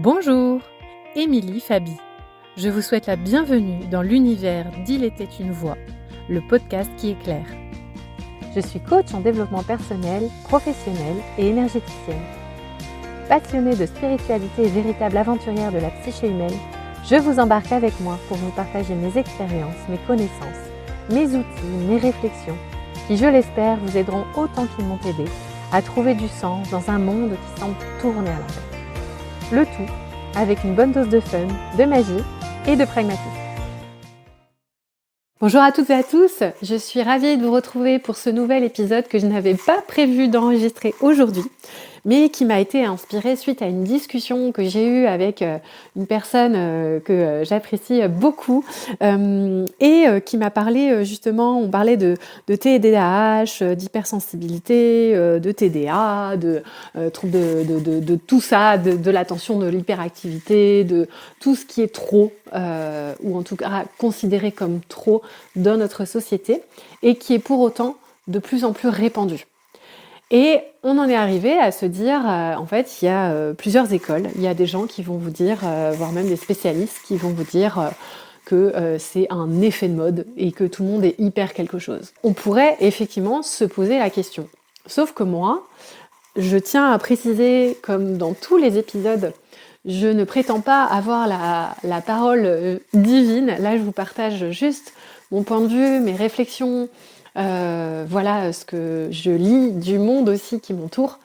Bonjour, Émilie Fabi. Je vous souhaite la bienvenue dans l'univers d'Il était une voix, le podcast qui éclaire. Je suis coach en développement personnel, professionnel et énergéticienne. Passionnée de spiritualité et véritable aventurière de la psyché humaine, je vous embarque avec moi pour vous partager mes expériences, mes connaissances, mes outils, mes réflexions, qui, je l'espère, vous aideront autant qu'ils m'ont aidé à trouver du sens dans un monde qui semble tourner à l'envers. Le tout avec une bonne dose de fun, de magie et de pragmatisme. Bonjour à toutes et à tous, je suis ravie de vous retrouver pour ce nouvel épisode que je n'avais pas prévu d'enregistrer aujourd'hui, mais qui m'a été inspiré suite à une discussion que j'ai eue avec une personne que j'apprécie beaucoup et qui m'a parlé justement, on parlait de TDAH, d'hypersensibilité, de TDA, de troubles de tout ça, de l'attention, de l'hyperactivité, de tout ce qui est trop, ou en tout cas considéré comme trop dans notre société et qui est pour autant de plus en plus répandu. Et on en est arrivé à se dire, en fait, il y a plusieurs écoles. Il y a des gens qui vont vous dire, voire même des spécialistes qui vont vous dire que c'est un effet de mode et que tout le monde est hyper quelque chose. On pourrait effectivement se poser la question. Sauf que moi, je tiens à préciser, comme dans tous les épisodes, je ne prétends pas avoir la parole divine. Là, je vous partage juste mon point de vue, mes réflexions, voilà ce que je lis du monde aussi qui m'entoure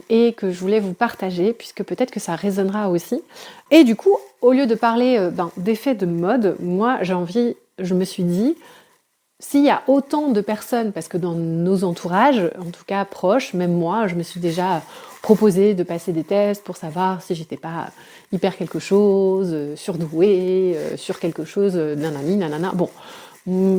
et que je voulais vous partager puisque peut-être que ça résonnera aussi. Et du coup, au lieu de parler d'effets de mode, moi je me suis dit, s'il y a autant de personnes, parce que dans nos entourages, en tout cas proches, même moi, je me suis déjà proposé de passer des tests pour savoir si j'étais pas hyper quelque chose, surdouée, sur quelque chose, nanani, nanana. Bon,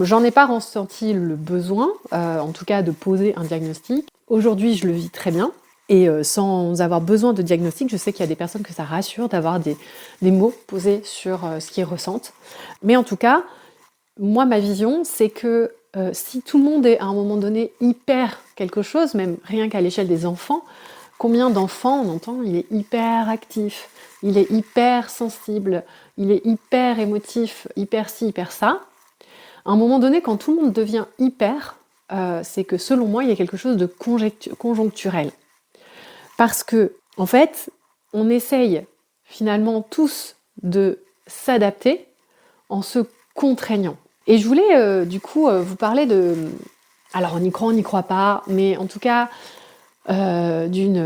j'en ai pas ressenti le besoin, en tout cas de poser un diagnostic. Aujourd'hui, je le vis très bien. Et sans avoir besoin de diagnostic, je sais qu'il y a des personnes que ça rassure d'avoir des mots posés sur ce qu'ils ressentent. Mais en tout cas, moi, ma vision, c'est que si tout le monde est à un moment donné hyper quelque chose, même rien qu'à l'échelle des enfants, combien d'enfants on entend, il est hyper actif, il est hyper sensible, il est hyper émotif, hyper ci, hyper ça. À un moment donné, quand tout le monde devient hyper, c'est que selon moi, il y a quelque chose de conjoncturel. Parce que, en fait, on essaye finalement tous de s'adapter en se contraignant. Et je voulais du coup vous parler de... Alors on y croit, on n'y croit pas, mais en tout cas d'une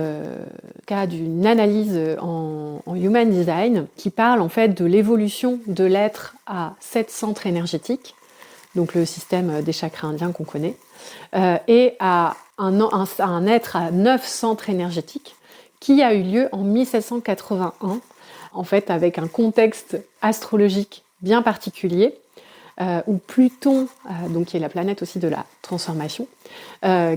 analyse en Human Design qui parle en fait de l'évolution de l'être à 7 centres énergétiques, donc le système des chakras indiens qu'on connaît, et à un être à 9 centres énergétiques qui a eu lieu en 1781, en fait avec un contexte astrologique bien particulier, où Pluton, donc qui est la planète aussi de la transformation,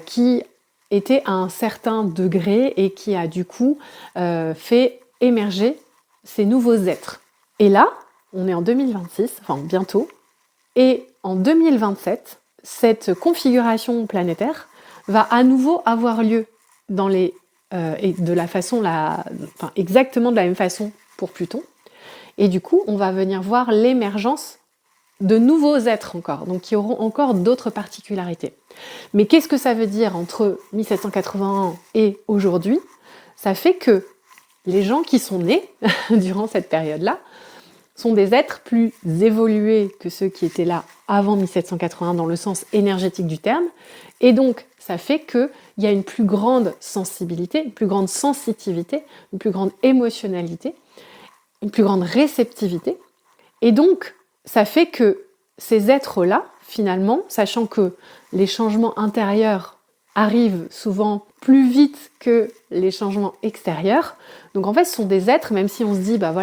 qui était à un certain degré et qui a du coup fait émerger ces nouveaux êtres. Et là, on est en 2026, enfin bientôt, et en 2027, cette configuration planétaire va à nouveau avoir lieu dans et de la façon, exactement de la même façon pour Pluton. Et du coup, on va venir voir l'émergence de nouveaux êtres encore, donc qui auront encore d'autres particularités. Mais qu'est-ce que ça veut dire entre 1781 et aujourd'hui ? Ça fait que les gens qui sont nés durant cette période-là sont des êtres plus évolués que ceux qui étaient là avant 1781 dans le sens énergétique du terme, et donc ça fait qu'il y a une plus grande sensibilité, une plus grande sensitivité, une plus grande émotionnalité, une plus grande réceptivité, et donc ça fait que ces êtres-là, finalement, sachant que les changements intérieurs arrivent souvent plus vite que les changements extérieurs, donc en fait ce sont des êtres, même si on se dit, là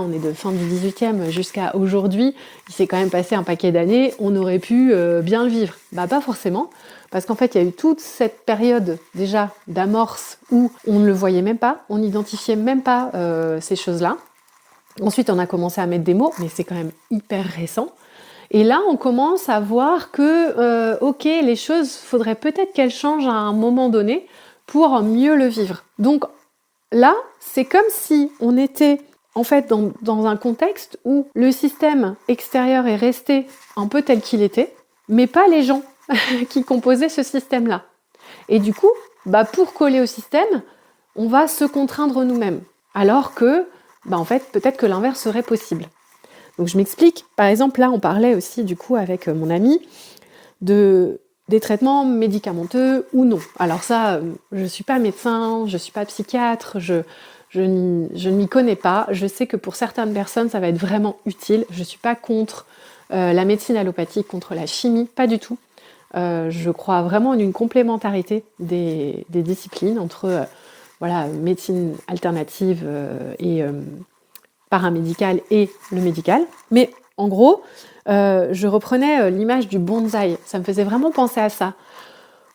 on est de fin du 18e jusqu'à aujourd'hui, il s'est quand même passé un paquet d'années, on aurait pu bien le vivre. Pas forcément, parce qu'en fait il y a eu toute cette période déjà d'amorce où on ne le voyait même pas, on n'identifiait même pas ces choses-là. Ensuite, on a commencé à mettre des mots, mais c'est quand même hyper récent. Et là, on commence à voir que, les choses, faudrait peut-être qu'elles changent à un moment donné pour mieux le vivre. Donc là, c'est comme si on était en fait dans un contexte où le système extérieur est resté un peu tel qu'il était, mais pas les gens qui composaient ce système-là. Et du coup, pour coller au système, on va se contraindre nous-mêmes. Alors que, en fait, peut-être que l'inverse serait possible. Donc je m'explique. Par exemple, là, on parlait aussi du coup avec mon ami des traitements médicamenteux ou non. Alors ça, je ne suis pas médecin, je ne suis pas psychiatre, je ne m'y connais pas. Je sais que pour certaines personnes, ça va être vraiment utile. Je ne suis pas contre la médecine allopathique, contre la chimie, pas du tout. Je crois vraiment en une complémentarité des disciplines entre médecine alternative et paramédicale et le médical. Mais en gros, je reprenais l'image du bonsaï. Ça me faisait vraiment penser à ça.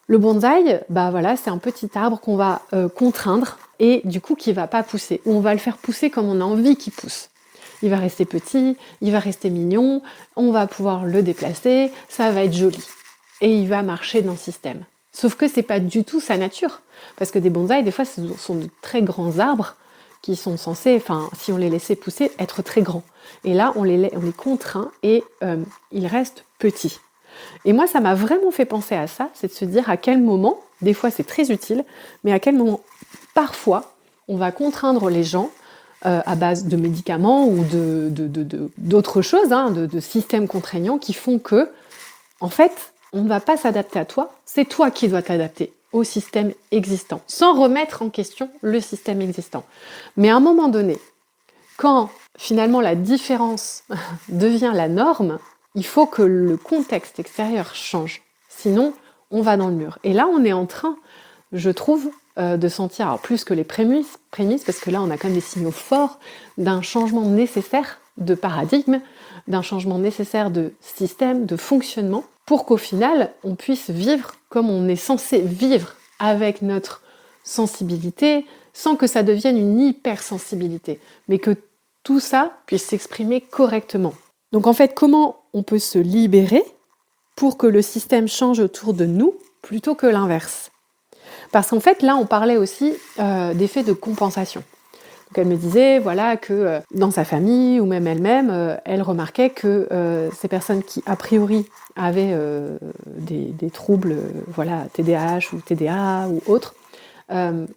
Le bonsaï, c'est un petit arbre qu'on va contraindre et du coup qui va pas pousser. Ou on va le faire pousser comme on a envie qu'il pousse. Il va rester petit, il va rester mignon, on va pouvoir le déplacer, ça va être joli. Et il va marcher dans le système. Sauf que c'est pas du tout sa nature. Parce que des bonsaïs, des fois, ce sont de très grands arbres qui sont censés, si on les laissait pousser, être très grands. Et là, on les contraint et ils restent petits. Et moi, ça m'a vraiment fait penser à ça, c'est de se dire à quel moment, des fois c'est très utile, mais à quel moment, parfois, on va contraindre les gens à base de médicaments ou d'autres choses, de systèmes contraignants qui font que, en fait, on ne va pas s'adapter à toi, c'est toi qui dois t'adapter au système existant, sans remettre en question le système existant. Mais à un moment donné, quand finalement la différence devient la norme, il faut que le contexte extérieur change. Sinon, on va dans le mur. Et là, on est en train, je trouve, de sentir, alors plus que les prémices, parce que là, on a quand même des signaux forts d'un changement nécessaire de paradigme, d'un changement nécessaire de système, de fonctionnement, pour qu'au final, on puisse vivre comme on est censé vivre avec notre sensibilité, sans que ça devienne une hypersensibilité, mais que tout ça puisse s'exprimer correctement. Donc en fait, comment on peut se libérer pour que le système change autour de nous plutôt que l'inverse? Parce qu'en fait, là, on parlait aussi d'effets de compensation. Donc elle me disait que dans sa famille ou même elle-même, elle remarquait que ces personnes qui, a priori, avaient des troubles TDAH ou TDA ou autres,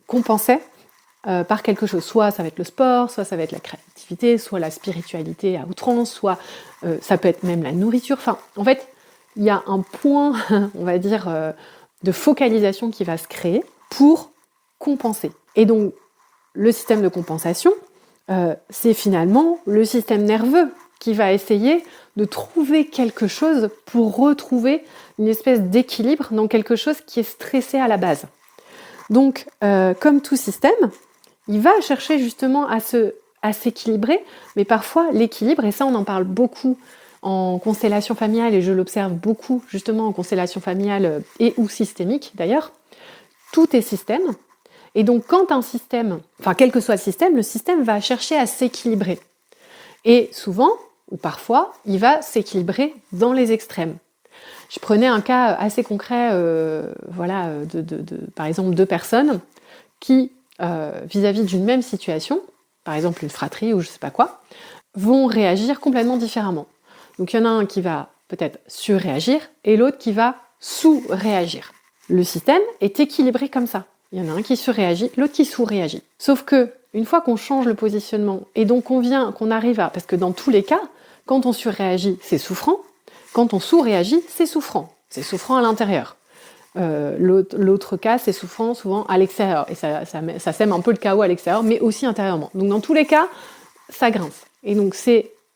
compensaient par quelque chose. Soit ça va être le sport, soit ça va être la créativité, soit la spiritualité à outrance, soit ça peut être même la nourriture. Enfin, en fait, il y a un point, on va dire, de focalisation qui va se créer pour compenser. Et donc, le système de compensation, c'est finalement le système nerveux qui va essayer de trouver quelque chose pour retrouver une espèce d'équilibre dans quelque chose qui est stressé à la base. Donc, comme tout système, il va chercher justement à s'équilibrer, mais parfois l'équilibre, et ça on en parle beaucoup en constellation familiale, et je l'observe beaucoup justement en constellation familiale et ou systémique d'ailleurs, tout est système. Et donc quand un système, quel que soit le système va chercher à s'équilibrer. Et souvent, ou parfois, il va s'équilibrer dans les extrêmes. Je prenais un cas assez concret, par exemple, deux personnes qui, vis-à-vis d'une même situation, par exemple une fratrie ou je sais pas quoi, vont réagir complètement différemment. Donc il y en a un qui va peut-être surréagir et l'autre qui va sous-réagir. Le système est équilibré comme ça. Il y en a un qui surréagit, l'autre qui sous-réagit. Sauf que, une fois qu'on change le positionnement et donc qu'on arrive à... Parce que dans tous les cas, quand on surréagit, c'est souffrant. Quand on sous-réagit, c'est souffrant. C'est souffrant à l'intérieur. L'autre cas, c'est souffrant souvent à l'extérieur. Et ça sème un peu le chaos à l'extérieur, mais aussi intérieurement. Donc dans tous les cas, ça grince. Et donc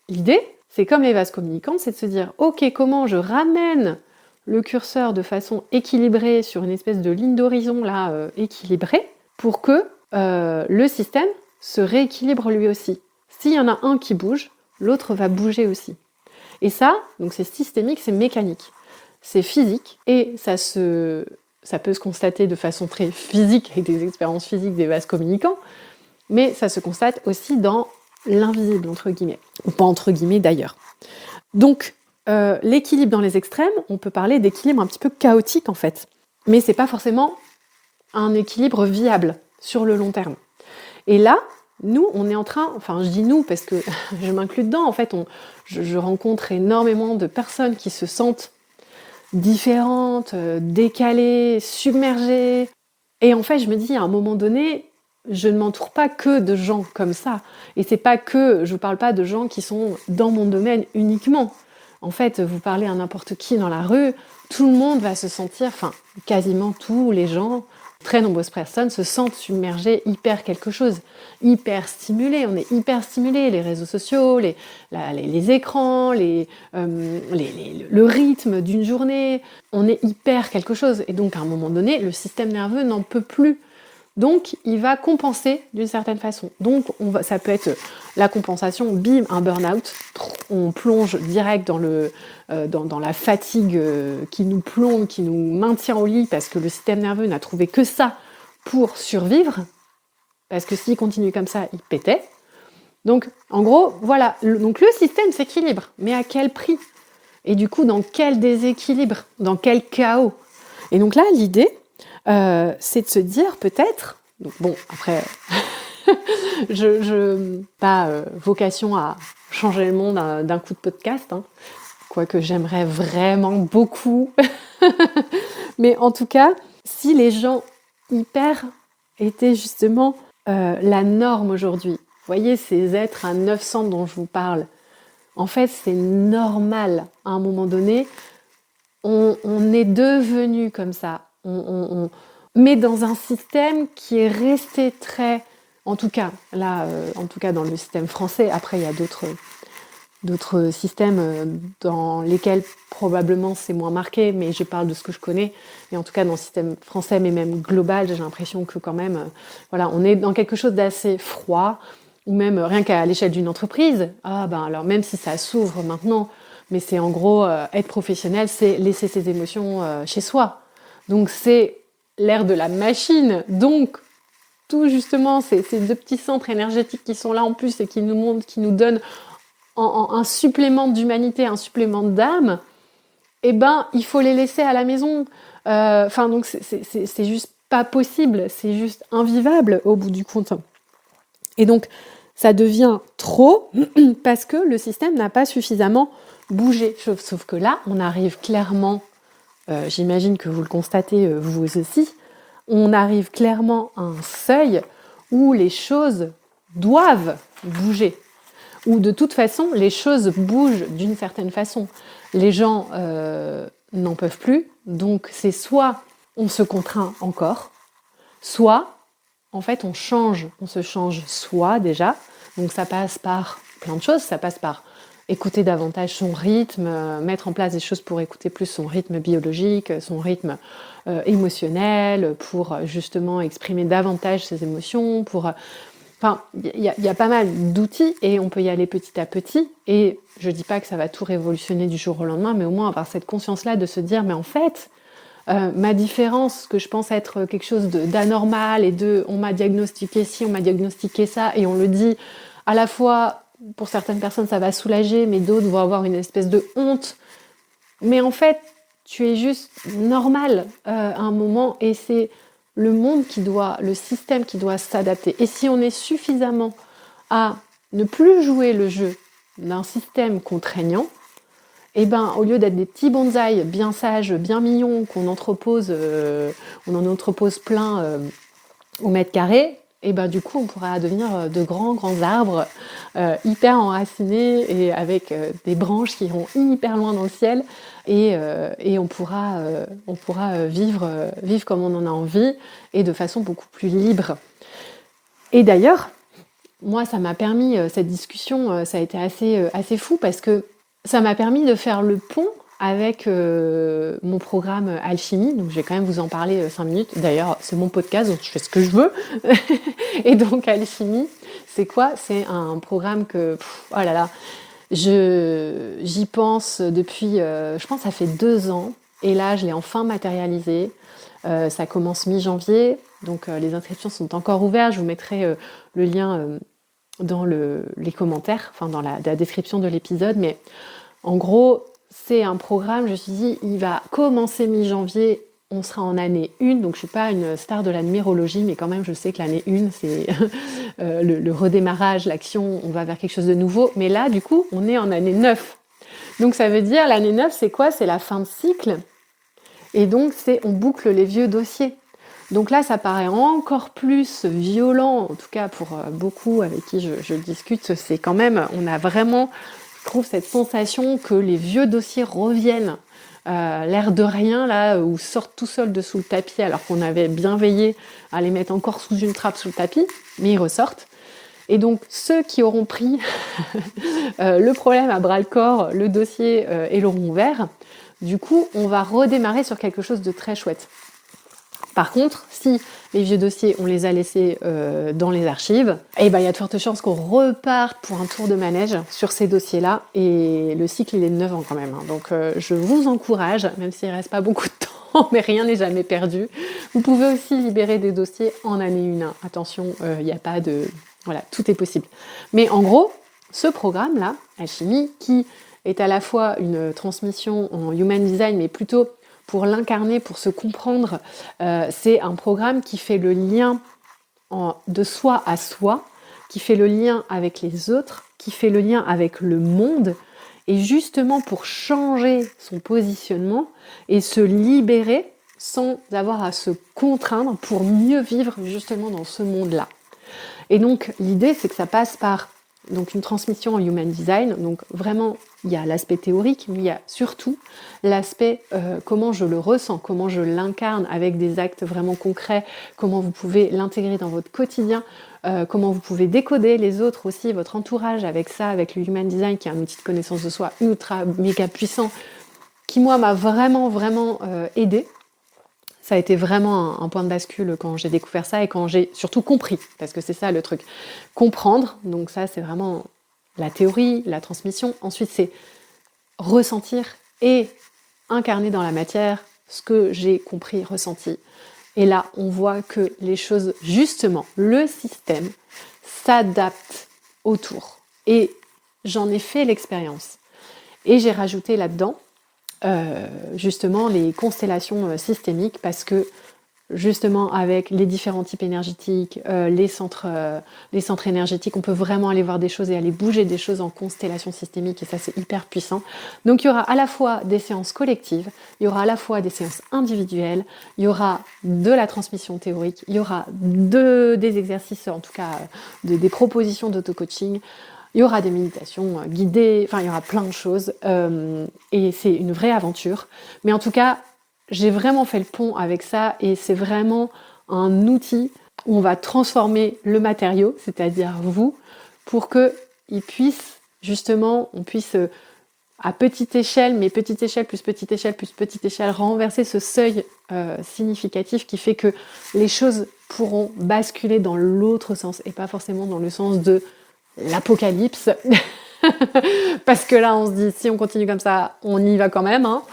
l'idée, c'est comme les vases communicants, c'est de se dire, ok, comment je ramène le curseur de façon équilibrée sur une espèce de ligne d'horizon là équilibrée pour que le système se rééquilibre lui aussi. S'il y en a un qui bouge, l'autre va bouger aussi. Et ça, donc c'est systémique, c'est mécanique, c'est physique et ça peut se constater de façon très physique avec des expériences physiques des vases communicants, mais ça se constate aussi dans l'invisible entre guillemets, ou pas entre guillemets d'ailleurs. Donc l'équilibre dans les extrêmes, on peut parler d'équilibre un petit peu chaotique en fait. Mais c'est pas forcément un équilibre viable sur le long terme. Et là, nous, on est en train, enfin je dis nous parce que je m'inclus dedans, en fait, je rencontre énormément de personnes qui se sentent différentes, décalées, submergées. Et en fait, je me dis, à un moment donné, je ne m'entoure pas que de gens comme ça. Et c'est pas que, je vous parle pas de gens qui sont dans mon domaine uniquement. En fait, vous parlez à n'importe qui dans la rue, tout le monde va se sentir, enfin, quasiment tous les gens, très nombreuses personnes se sentent submergées, hyper quelque chose, hyper stimulées. On est hyper stimulés, les réseaux sociaux, les écrans, le rythme d'une journée. On est hyper quelque chose. Et donc, à un moment donné, le système nerveux n'en peut plus. Donc, il va compenser d'une certaine façon. Donc, ça peut être la compensation, bim, un burn-out. On plonge direct dans la fatigue qui nous plombe, qui nous maintient au lit parce que le système nerveux n'a trouvé que ça pour survivre. Parce que s'il continue comme ça, il pétait. Donc, en gros, voilà. Donc, le système s'équilibre. Mais à quel prix ? Et du coup, dans quel déséquilibre ? Dans quel chaos ? Et donc là, l'idée, c'est de se dire peut-être, donc bon après je pas vocation à changer le monde d'un coup de podcast, hein, quoique j'aimerais vraiment beaucoup, mais en tout cas, si les gens hyper étaient justement la norme aujourd'hui, vous voyez ces êtres à 900 dont je vous parle, en fait c'est normal à un moment donné, on est devenu comme ça, mais dans un système qui est resté très, en tout cas là, en tout cas dans le système français. Après, il y a d'autres systèmes dans lesquels probablement c'est moins marqué, mais je parle de ce que je connais. Et en tout cas dans le système français, mais même global, j'ai l'impression que quand même, voilà, on est dans quelque chose d'assez froid, ou même rien qu'à l'échelle d'une entreprise. Ah ben alors même si ça s'ouvre maintenant, mais c'est en gros être professionnel, c'est laisser ses émotions chez soi. Donc c'est l'ère de la machine. Donc tout justement, ces deux petits centres énergétiques qui sont là en plus et qui nous montrent, qui nous donnent un supplément d'humanité, un supplément d'âme, eh ben il faut les laisser à la maison. Enfin donc c'est juste pas possible, c'est juste invivable au bout du compte. Et donc ça devient trop parce que le système n'a pas suffisamment bougé. Sauf que là, on arrive clairement, j'imagine que vous le constatez vous aussi, on arrive clairement à un seuil où les choses doivent bouger. Où de toute façon, les choses bougent d'une certaine façon. Les gens n'en peuvent plus, donc c'est soit on se contraint encore, soit en fait on se change soi déjà, donc ça passe par plein de choses, ça passe par écouter davantage son rythme, mettre en place des choses pour écouter plus son rythme biologique, son rythme émotionnel, pour justement exprimer davantage ses émotions, pour... Enfin, il y a pas mal d'outils et on peut y aller petit à petit. Et je dis pas que ça va tout révolutionner du jour au lendemain, mais au moins avoir cette conscience-là de se dire, mais en fait, ma différence, que je pense être quelque chose d'anormal et on m'a diagnostiqué ci, on m'a diagnostiqué ça, et on le dit à la fois, pour certaines personnes ça va soulager, mais d'autres vont avoir une espèce de honte. Mais en fait, tu es juste normal à un moment, et c'est le système qui doit s'adapter. Et si on est suffisamment à ne plus jouer le jeu d'un système contraignant, et ben au lieu d'être des petits bonsaïs bien sages, bien mignons, on en entrepose plein au mètre carré, et ben du coup on pourra devenir de grands arbres hyper enracinés et avec des branches qui iront hyper loin dans le ciel, et on pourra vivre comme on en a envie et de façon beaucoup plus libre. Et d'ailleurs, moi ça m'a permis, cette discussion, ça a été assez fou parce que ça m'a permis de faire le pont avec mon programme Alchimie. Donc je vais quand même vous en parler 5 minutes. D'ailleurs, c'est mon podcast, donc je fais ce que je veux. Et donc Alchimie, c'est quoi ? C'est un programme que, oh là là, j'y pense depuis, je pense que ça fait 2 ans. Et là, je l'ai enfin matérialisé. Ça commence mi-janvier, donc les inscriptions sont encore ouvertes. Je vous mettrai le lien dans les commentaires, enfin dans la description de l'épisode. Mais en gros, c'est un programme, je me suis dit, il va commencer mi-janvier, on sera en année 1, donc je suis pas une star de la numérologie, mais quand même je sais que l'année 1, c'est le redémarrage, l'action, on va vers quelque chose de nouveau. Mais là, du coup, on est en année 9. Donc ça veut dire, l'année 9, c'est quoi? C'est la fin de cycle. Et donc, on boucle les vieux dossiers. Donc là, ça paraît encore plus violent, en tout cas pour beaucoup avec qui je discute, c'est quand même, on a vraiment, je trouve, cette sensation que les vieux dossiers reviennent. L'air de rien, là, ou sortent tout seuls de sous le tapis, alors qu'on avait bien veillé à les mettre encore sous une trappe sous le tapis, mais ils ressortent. Et donc, ceux qui auront pris le problème à bras-le-corps, le dossier et l'auront ouvert, du coup, on va redémarrer sur quelque chose de très chouette. Par contre, si les vieux dossiers, on les a laissés dans les archives, eh ben, il y a de fortes chances qu'on reparte pour un tour de manège sur ces dossiers-là. Et le cycle, il est de 9 ans quand même. Hein. Donc, je vous encourage, même s'il ne reste pas beaucoup de temps, mais rien n'est jamais perdu. Vous pouvez aussi libérer des dossiers en année 1. Attention, il n'y a pas de... Voilà, tout est possible. Mais en gros, ce programme-là, Alchimie, qui est à la fois une transmission en Human Design, mais plutôt pour l'incarner, pour se comprendre, c'est un programme qui fait le lien de soi à soi, qui fait le lien avec les autres, qui fait le lien avec le monde, et justement pour changer son positionnement et se libérer sans avoir à se contraindre pour mieux vivre justement dans ce monde-là. Et donc l'idée, c'est que ça passe par donc une transmission en Human Design. Donc vraiment, il y a l'aspect théorique, mais il y a surtout l'aspect comment je le ressens, comment je l'incarne avec des actes vraiment concrets, comment vous pouvez l'intégrer dans votre quotidien, comment vous pouvez décoder les autres aussi, votre entourage avec ça, avec le Human Design qui est un outil de connaissance de soi ultra méga puissant, qui moi m'a vraiment aidé. Ça a été vraiment un point de bascule quand j'ai découvert ça et quand j'ai surtout compris, parce que c'est ça le truc. Comprendre, donc ça c'est vraiment la théorie, la transmission. Ensuite c'est ressentir et incarner dans la matière ce que j'ai compris, ressenti. Et là on voit que les choses, justement, le système s'adapte autour. Et j'en ai fait l'expérience. Et j'ai rajouté là-dedans justement les constellations systémiques parce que justement avec les différents types énergétiques, les centres énergétiques, on peut vraiment aller voir des choses et aller bouger des choses en constellation systémique et ça c'est hyper puissant. Donc il y aura à la fois des séances collectives, il y aura à la fois des séances individuelles, il y aura de la transmission théorique, il y aura des exercices, en tout cas des propositions d'auto-coaching. Il y aura des méditations guidées, enfin il y aura plein de choses et c'est une vraie aventure. Mais en tout cas, j'ai vraiment fait le pont avec ça et c'est vraiment un outil où on va transformer le matériau, c'est-à-dire vous, pour qu'il puisse justement, on puisse à petite échelle, mais petite échelle plus petite échelle plus petite échelle, renverser ce seuil significatif qui fait que les choses pourront basculer dans l'autre sens et pas forcément dans le sens de l'apocalypse parce que là on se dit si on continue comme ça on y va quand même hein.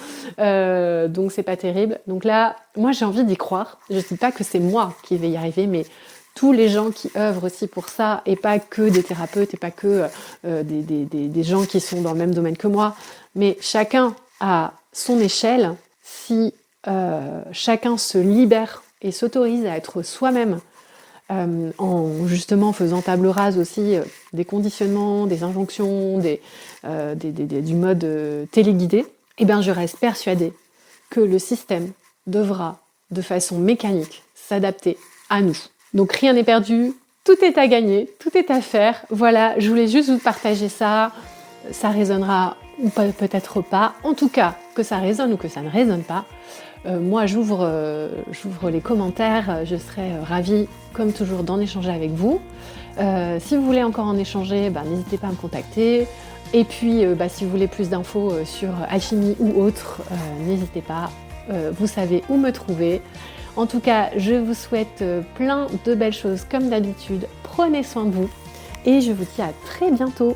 Donc c'est pas terrible. Donc là moi j'ai envie d'y croire, je dis pas que c'est moi qui vais y arriver mais tous les gens qui œuvrent aussi pour ça et pas que des thérapeutes et pas que des gens qui sont dans le même domaine que moi mais chacun à son échelle si chacun se libère et s'autorise à être soi-même en justement faisant table rase aussi des conditionnements, des injonctions, du mode téléguidé, eh bien je reste persuadée que le système devra de façon mécanique s'adapter à nous. Donc rien n'est perdu, tout est à gagner, tout est à faire. Voilà, je voulais juste vous partager ça. Ça résonnera ou peut-être pas. En tout cas, que ça résonne ou que ça ne résonne pas. Moi, j'ouvre les commentaires. Je serai ravie, comme toujours, d'en échanger avec vous. Si vous voulez encore en échanger, n'hésitez pas à me contacter. Et puis, si vous voulez plus d'infos sur Alchimie ou autre, n'hésitez pas. Vous savez où me trouver. En tout cas, je vous souhaite plein de belles choses comme d'habitude. Prenez soin de vous et je vous dis à très bientôt.